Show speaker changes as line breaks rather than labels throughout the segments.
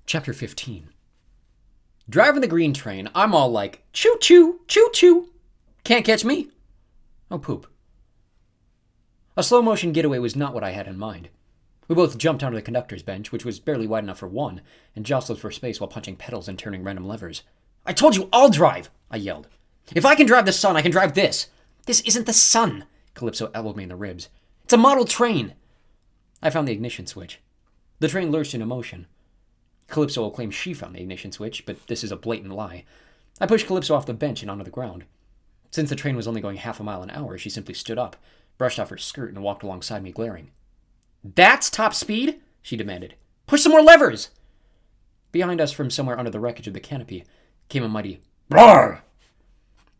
Chapter 15. Driving the green train, I'm all like, choo-choo, choo-choo. Can't catch me. Oh, poop. A slow-motion getaway was not what I had in mind. We both jumped onto the conductor's bench, which was barely wide enough for one, and jostled for space while punching pedals and turning random levers. I told you I'll drive, I yelled. If I can drive the sun, I can drive this. This isn't the sun, Calypso elbowed me in the ribs. It's a model train. I found the ignition switch. The train lurched into motion. Calypso will claim she found the ignition switch, but this is a blatant lie. I pushed Calypso off the bench and onto the ground. Since the train was only going half a mile an hour, she simply stood up, brushed off her skirt, and walked alongside me, glaring. That's top speed? She demanded. Push some more levers! Behind us, from somewhere under the wreckage of the canopy, came a mighty roar.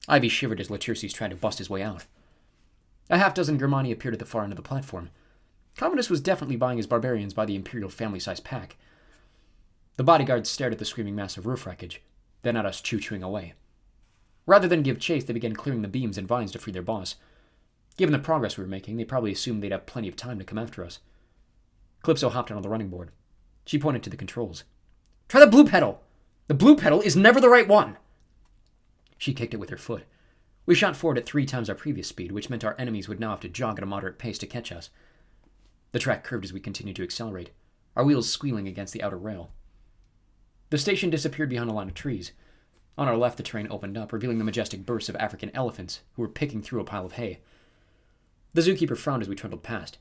Ivy shivered as Latirces tried to bust his way out. A half-dozen Germani appeared at the far end of the platform. Commodus was definitely buying his barbarians by the Imperial family-sized pack. The bodyguards stared at the screaming mass of roof wreckage, then at us choo-chooing away. Rather than give chase, they began clearing the beams and vines to free their boss. Given the progress we were making, they probably assumed they'd have plenty of time to come after us. Calypso hopped on the running board. She pointed to the controls. Try the blue pedal! The blue pedal is never the right one! She kicked it with her foot. We shot forward at 3 times our previous speed, which meant our enemies would now have to jog at a moderate pace to catch us. The track curved as we continued to accelerate, our wheels squealing against the outer rail. The station disappeared behind a line of trees. On our left, the train opened up, revealing the majestic bursts of African elephants who were picking through a pile of hay. The zookeeper frowned as we trundled past.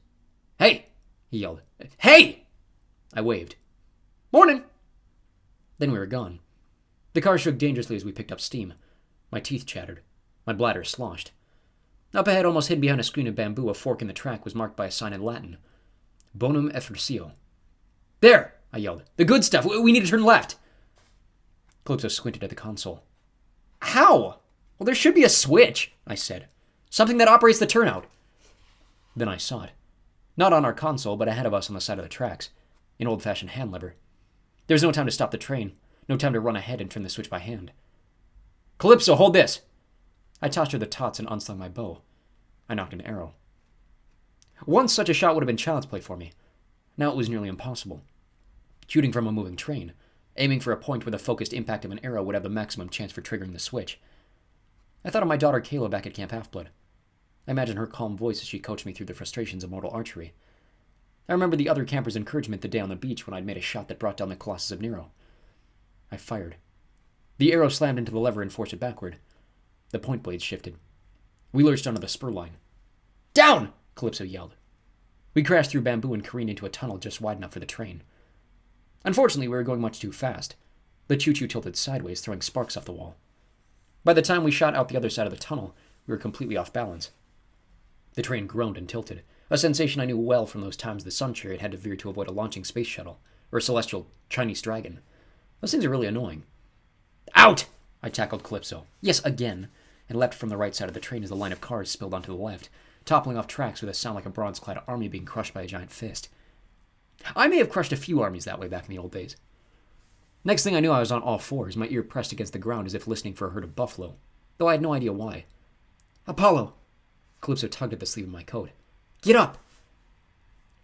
Hey! He yelled. Hey! I waved. Morning! Then we were gone. The car shook dangerously as we picked up steam. My teeth chattered. My bladder sloshed. Up ahead, almost hidden behind a screen of bamboo, a fork in the track was marked by a sign in Latin. Bonum effercio. There! I yelled. The good stuff! We need to turn left! Calypso squinted at the console. How? Well, there should be a switch, I said. Something that operates the turnout. Then I saw it. Not on our console, but ahead of us on the side of the tracks. An old-fashioned hand lever. There was no time to stop the train. No time to run ahead and turn the switch by hand. Calypso, hold this! I tossed her the tots and unslung my bow. I knocked an arrow. Once such a shot would have been child's play for me. Now it was nearly impossible. Shooting from a moving train, aiming for a point where the focused impact of an arrow would have the maximum chance for triggering the switch. I thought of my daughter Kayla back at Camp Half-Blood. I imagined her calm voice as she coached me through the frustrations of mortal archery. I remembered the other campers' encouragement the day on the beach when I'd made a shot that brought down the Colossus of Nero. I fired. The arrow slammed into the lever and forced it backward. The point blades shifted. We lurched onto the spur line. Down! Calypso yelled. We crashed through bamboo and careened into a tunnel just wide enough for the train. Unfortunately, we were going much too fast. The choo-choo tilted sideways, throwing sparks off the wall. By the time we shot out the other side of the tunnel, we were completely off balance. The train groaned and tilted, a sensation I knew well from those times the Sun Chariot had to veer to avoid a launching space shuttle, or a celestial Chinese dragon. Those things are really annoying. Out! I tackled Calypso. Yes, again, and leapt from the right side of the train as the line of cars spilled onto the left, toppling off tracks with a sound like a bronze-clad army being crushed by a giant fist. I may have crushed a few armies that way back in the old days. Next thing I knew, I was on all fours, my ear pressed against the ground as if listening for a herd of buffalo, though I had no idea why. Apollo! Calypso tugged at the sleeve of my coat. Get up!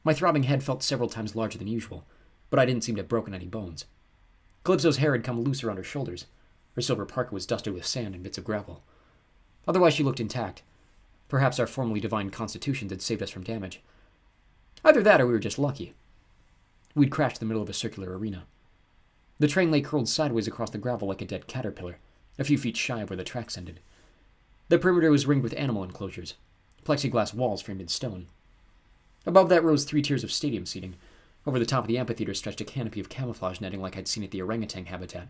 My throbbing head felt several times larger than usual, but I didn't seem to have broken any bones. Calypso's hair had come loose around her shoulders. Her silver parka was dusted with sand and bits of gravel. Otherwise, she looked intact. Perhaps our formerly divine constitutions had saved us from damage. Either that or we were just lucky. We'd crashed in the middle of a circular arena. The train lay curled sideways across the gravel like a dead caterpillar, a few feet shy of where the tracks ended. The perimeter was ringed with animal enclosures, plexiglass walls framed in stone. Above that rose 3 tiers of stadium seating. Over the top of the amphitheater stretched a canopy of camouflage netting like I'd seen at the orangutan habitat,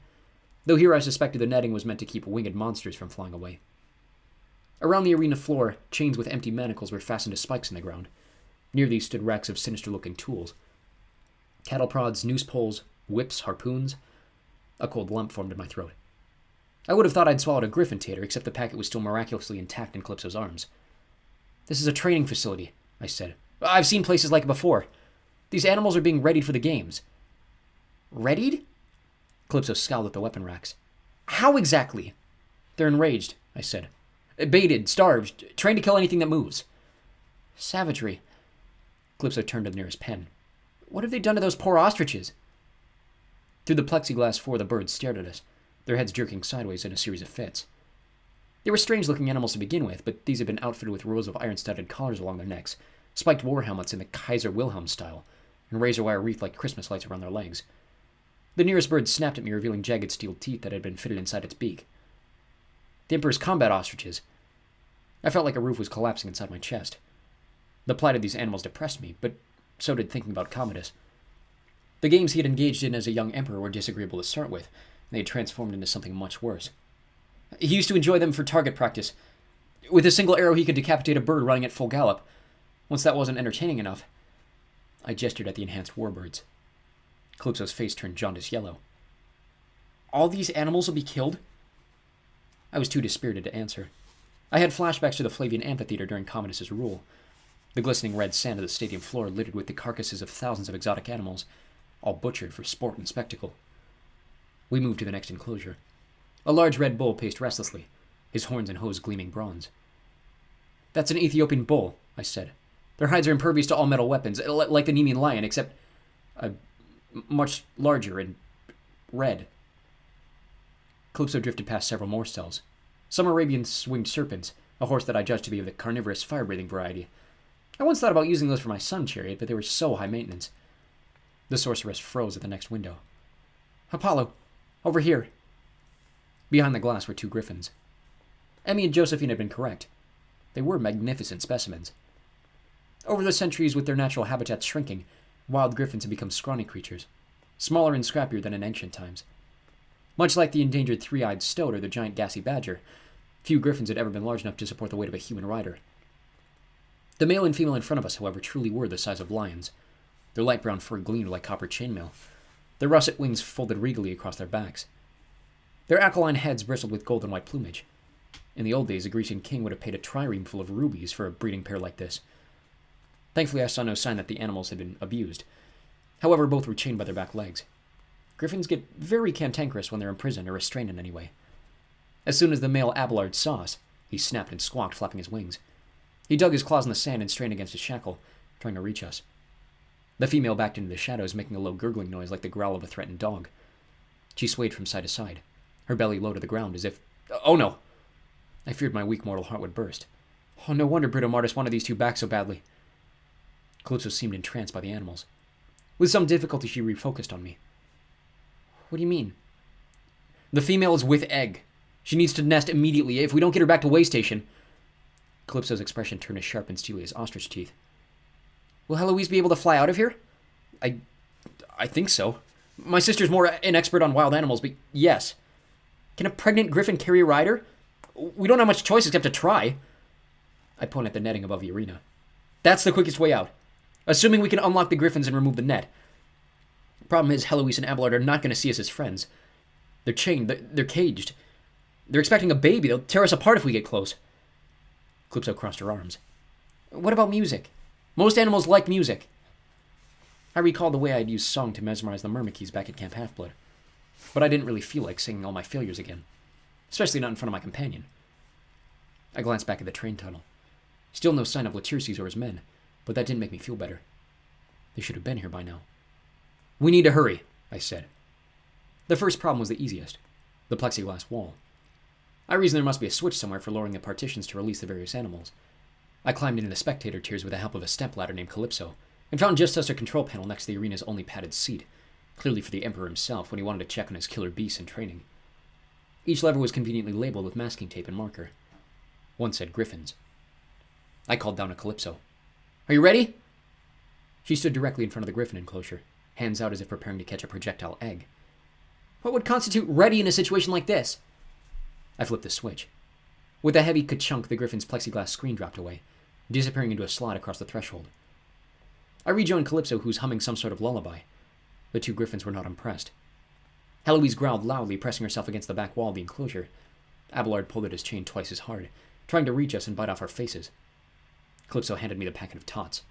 though here I suspected the netting was meant to keep winged monsters from flying away. Around the arena floor, chains with empty manacles were fastened to spikes in the ground. Near these stood racks of sinister-looking tools. Cattle prods, noose poles, whips, harpoons. A cold lump formed in my throat. I would have thought I'd swallowed a griffin tater, except the packet was still miraculously intact in Calypso's arms. This is a training facility, I said. I've seen places like it before. These animals are being readied for the games. Readied? Calypso scowled at the weapon racks. How exactly? They're enraged, I said. Baited, starved, trained to kill anything that moves. Savagery. Calypso turned to the nearest pen. What have they done to those poor ostriches? Through the plexiglass floor, the birds stared at us, their heads jerking sideways in a series of fits. They were strange-looking animals to begin with, but these had been outfitted with rows of iron-studded collars along their necks, spiked war helmets in the Kaiser Wilhelm style, and razor-wire wreath like Christmas lights around their legs. The nearest bird snapped at me, revealing jagged steel teeth that had been fitted inside its beak. The Emperor's combat ostriches. I felt like a roof was collapsing inside my chest. The plight of these animals depressed me, but so did thinking about Commodus. The games he had engaged in as a young emperor were disagreeable to start with, and they had transformed into something much worse. He used to enjoy them for target practice. With a single arrow, he could decapitate a bird running at full gallop. Once that wasn't entertaining enough, I gestured at the enhanced warbirds. Calypso's face turned jaundiced yellow. All these animals will be killed? I was too dispirited to answer. I had flashbacks to the Flavian amphitheater during Commodus's rule. The glistening red sand of the stadium floor littered with the carcasses of thousands of exotic animals, all butchered for sport and spectacle. We moved to the next enclosure. A large red bull paced restlessly, his horns and hooves gleaming bronze. That's an Ethiopian bull, I said. Their hides are impervious to all metal weapons, like the Nemean lion, except much larger and red. Calypso drifted past several more stalls. Some Arabian winged serpents, a horse that I judged to be of the carnivorous fire-breathing variety. I once thought about using those for my sun chariot, but they were so high maintenance. The sorceress froze at the next window. Apollo, over here. Behind the glass were two griffins. Emmy and Josephine had been correct. They were magnificent specimens. Over the centuries, with their natural habitats shrinking, wild griffins had become scrawny creatures, smaller and scrappier than in ancient times. Much like the endangered three-eyed stoat or the giant gassy badger, few griffins had ever been large enough to support the weight of a human rider. The male and female in front of us, however, truly were the size of lions. Their light brown fur gleamed like copper chainmail. Their russet wings folded regally across their backs. Their aquiline heads bristled with gold and white plumage. In the old days, a Grecian king would have paid a trireme full of rubies for a breeding pair like this. Thankfully, I saw no sign that the animals had been abused. However, both were chained by their back legs. Griffins get very cantankerous when they're imprisoned or restrained in any way. As soon as the male Abelard saw us, he snapped and squawked, flapping his wings. He dug his claws in the sand and strained against his shackle, trying to reach us. The female backed into the shadows, making a low gurgling noise like the growl of a threatened dog. She swayed from side to side, her belly low to the ground as if... Oh no! I feared my weak mortal heart would burst. Oh, no wonder Britomartis wanted these two back so badly. Calypso seemed entranced by the animals. With some difficulty, she refocused on me. What do you mean? The female is with egg. She needs to nest immediately. If we don't get her back to way station... Calypso's expression turned as sharp and steely as ostrich teeth. Will Heloise be able to fly out of here? I think so. My sister's more an expert on wild animals, but yes. Can a pregnant griffin carry a rider? We don't have much choice except to try. I point at the netting above the arena. That's the quickest way out. Assuming we can unlock the griffins and remove the net. The problem is Heloise and Abelard are not going to see us as friends. They're chained. They're caged. They're expecting a baby. They'll tear us apart if we get close. Calypso crossed her arms. What about music? Most animals like music. I recalled the way I'd used song to mesmerize the Myrmikes back at Camp Half-Blood. But I didn't really feel like singing all my failures again. Especially not in front of my companion. I glanced back at the train tunnel. Still no sign of Latirces or his men, but that didn't make me feel better. They should have been here by now. We need to hurry, I said. The first problem was the easiest. The plexiglass wall. I reasoned there must be a switch somewhere for lowering the partitions to release the various animals. I climbed into the spectator tiers with the help of a stepladder named Calypso, and found just such a control panel next to the arena's only padded seat, clearly for the Emperor himself when he wanted to check on his killer beasts in training. Each lever was conveniently labeled with masking tape and marker. One said Griffins. I called down to Calypso. Are you ready? She stood directly in front of the griffin enclosure, hands out as if preparing to catch a projectile egg. What would constitute ready in a situation like this? I flipped the switch. With a heavy ka-chunk, the griffin's plexiglass screen dropped away, disappearing into a slot across the threshold. I rejoined Calypso, who was humming some sort of lullaby. The two griffins were not impressed. Heloise growled loudly, pressing herself against the back wall of the enclosure. Abelard pulled at his chain twice as hard, trying to reach us and bite off our faces. Calypso handed me the packet of tots.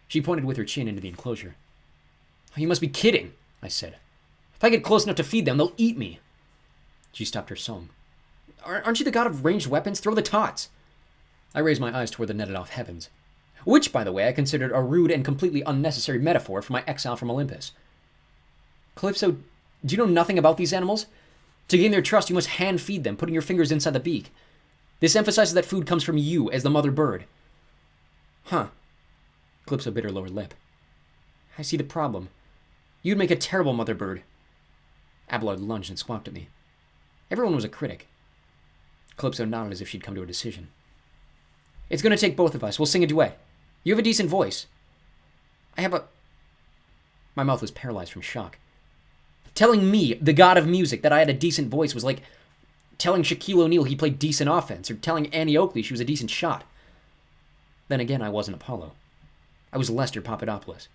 She pointed with her chin into the enclosure. Oh, you must be kidding, I said. If I get close enough to feed them, they'll eat me. She stopped her song. Aren't you the god of ranged weapons? Throw the tots. I raised my eyes toward the netted-off heavens, which, by the way, I considered a rude and completely unnecessary metaphor for my exile from Olympus. Calypso, Do you know nothing about these animals? To gain their trust, you must hand feed them, putting your fingers inside the beak. This emphasizes that food comes from you as the mother bird. Huh. Calypso bit her lower lip. I see the problem. You'd make a terrible mother bird. Abelard lunged and squawked at me. Everyone was a critic. Calypso nodded as if she'd come to a decision. It's going to take both of us. We'll sing a duet. You have a decent voice. I have a... My mouth was paralyzed from shock. Telling me, the god of music, that I had a decent voice was like telling Shaquille O'Neal he played decent offense, or telling Annie Oakley she was a decent shot. Then again, I wasn't Apollo. I was Lester Papadopoulos.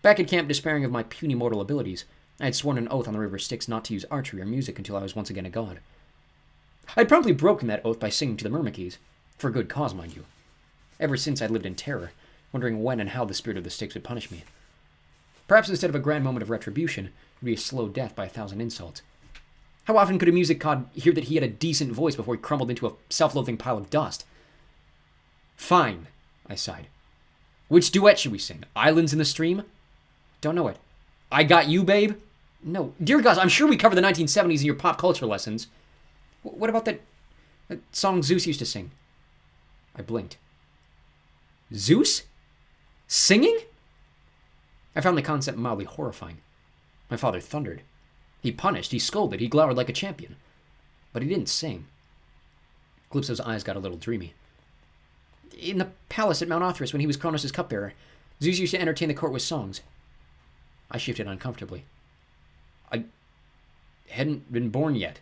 Back at camp, despairing of my puny mortal abilities, I had sworn an oath on the River Styx not to use archery or music until I was once again a god. I'd promptly broken that oath by singing to the Myrmidons, for a good cause, mind you. Ever since, I'd lived in terror, wondering when and how the spirit of the Styx would punish me. Perhaps instead of a grand moment of retribution, it would be a slow death by 1,000 insults. How often could a music god hear that he had a decent voice before he crumbled into a self-loathing pile of dust? Fine, I sighed. Which duet should we sing? Islands in the Stream? Don't know it. I Got You, Babe? No. Dear gods, I'm sure we covered the 1970s in your pop culture lessons. What about that song Zeus used to sing? I blinked. Zeus? Singing? I found the concept mildly horrifying. My father thundered. He punished, he scolded, he glowered like a champion. But he didn't sing. Calypso's eyes got a little dreamy. In the palace at Mount Othrys, when he was Kronos' cupbearer, Zeus used to entertain the court with songs. I shifted uncomfortably. I hadn't been born yet.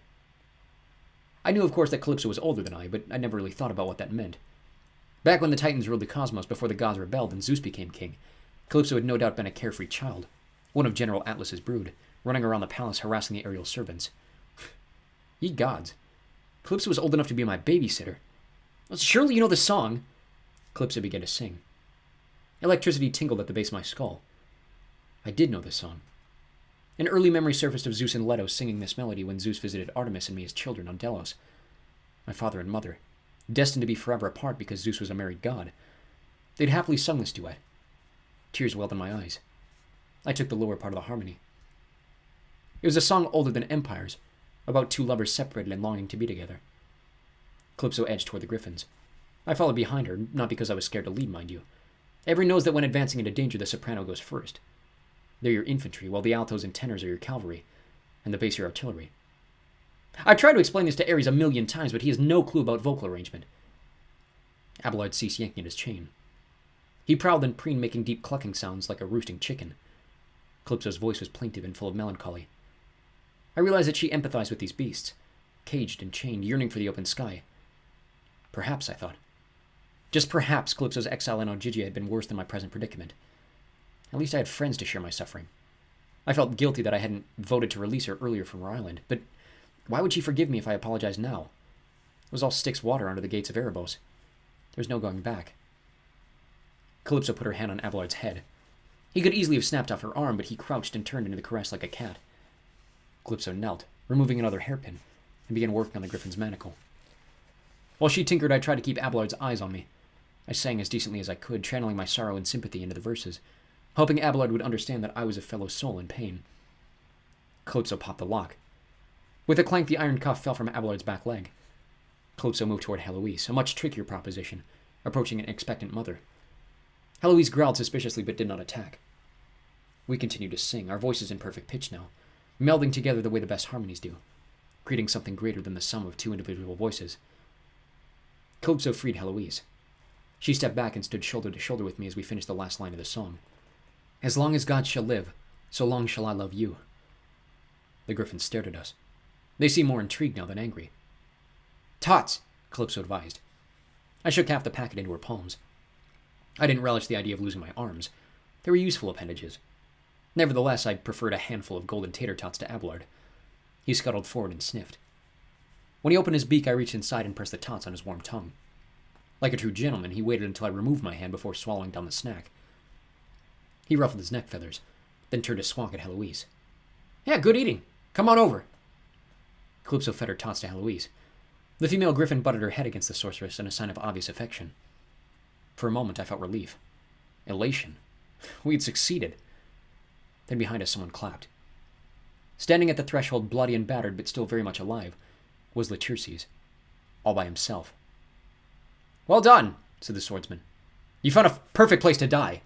I knew, of course, that Calypso was older than I, but I never really thought about what that meant. Back when the Titans ruled the cosmos before the gods rebelled and Zeus became king, Calypso had no doubt been a carefree child, one of General Atlas's brood, running around the palace harassing the aerial servants. Ye gods. Calypso was old enough to be my babysitter. Well, surely you know the song. Calypso began to sing. Electricity tingled at the base of my skull. I did know this song. An early memory surfaced of Zeus and Leto singing this melody when Zeus visited Artemis and me as children on Delos. My father and mother, destined to be forever apart because Zeus was a married god. They'd happily sung this duet. Tears welled in my eyes. I took the lower part of the harmony. It was a song older than empires, about two lovers separated and longing to be together. Calypso edged toward the griffins. I followed behind her, not because I was scared to lead, mind you. Everyone knows that when advancing into danger, the soprano goes first. They're your infantry, while the altos and tenors are your cavalry, and the bass your artillery. I've tried to explain this to Ares a million times, but he has no clue about vocal arrangement. Abelard ceased yanking at his chain. He prowled and preened, making deep clucking sounds like a roosting chicken. Calypso's voice was plaintive and full of melancholy. I realized that she empathized with these beasts, caged and chained, yearning for the open sky. Perhaps, I thought. Just perhaps Calypso's exile in Ogygia had been worse than my present predicament. At least I had friends to share my suffering. I felt guilty that I hadn't voted to release her earlier from her island, but why would she forgive me if I apologized now? It was all Styx water under the gates of Erebos. There was no going back. Calypso put her hand on Abelard's head. He could easily have snapped off her arm, but he crouched and turned into the caress like a cat. Calypso knelt, removing another hairpin, and began working on the griffin's manacle. While she tinkered, I tried to keep Abelard's eyes on me. I sang as decently as I could, channeling my sorrow and sympathy into the verses, hoping Abelard would understand that I was a fellow soul in pain. Calypso popped the lock. With a clank, the iron cuff fell from Abelard's back leg. Calypso moved toward Heloise, a much trickier proposition, approaching an expectant mother. Heloise growled suspiciously but did not attack. We continued to sing, our voices in perfect pitch now, melding together the way the best harmonies do, creating something greater than the sum of two individual voices. Calypso freed Heloise. She stepped back and stood shoulder to shoulder with me as we finished the last line of the song. As long as God shall live, so long shall I love you. The griffins stared at us. They seemed more intrigued now than angry. Tots, Calypso advised. I shook half the packet into her palms. I didn't relish the idea of losing my arms. They were useful appendages. Nevertheless, I preferred a handful of golden tater tots to Abelard. He scuttled forward and sniffed. When he opened his beak, I reached inside and pressed the tots on his warm tongue. Like a true gentleman, he waited until I removed my hand before swallowing down the snack. He ruffled his neck feathers, then turned to squawk at Heloise. Yeah, good eating. Come on over. Calypso fed her tots to Heloise. The female griffin butted her head against the sorceress in a sign of obvious affection. For a moment, I felt relief. Elation. We had succeeded. Then behind us, someone clapped. Standing at the threshold, bloody and battered, but still very much alive, was Latirces, all by himself. "Well done," said the swordsman. "You found a perfect place to die."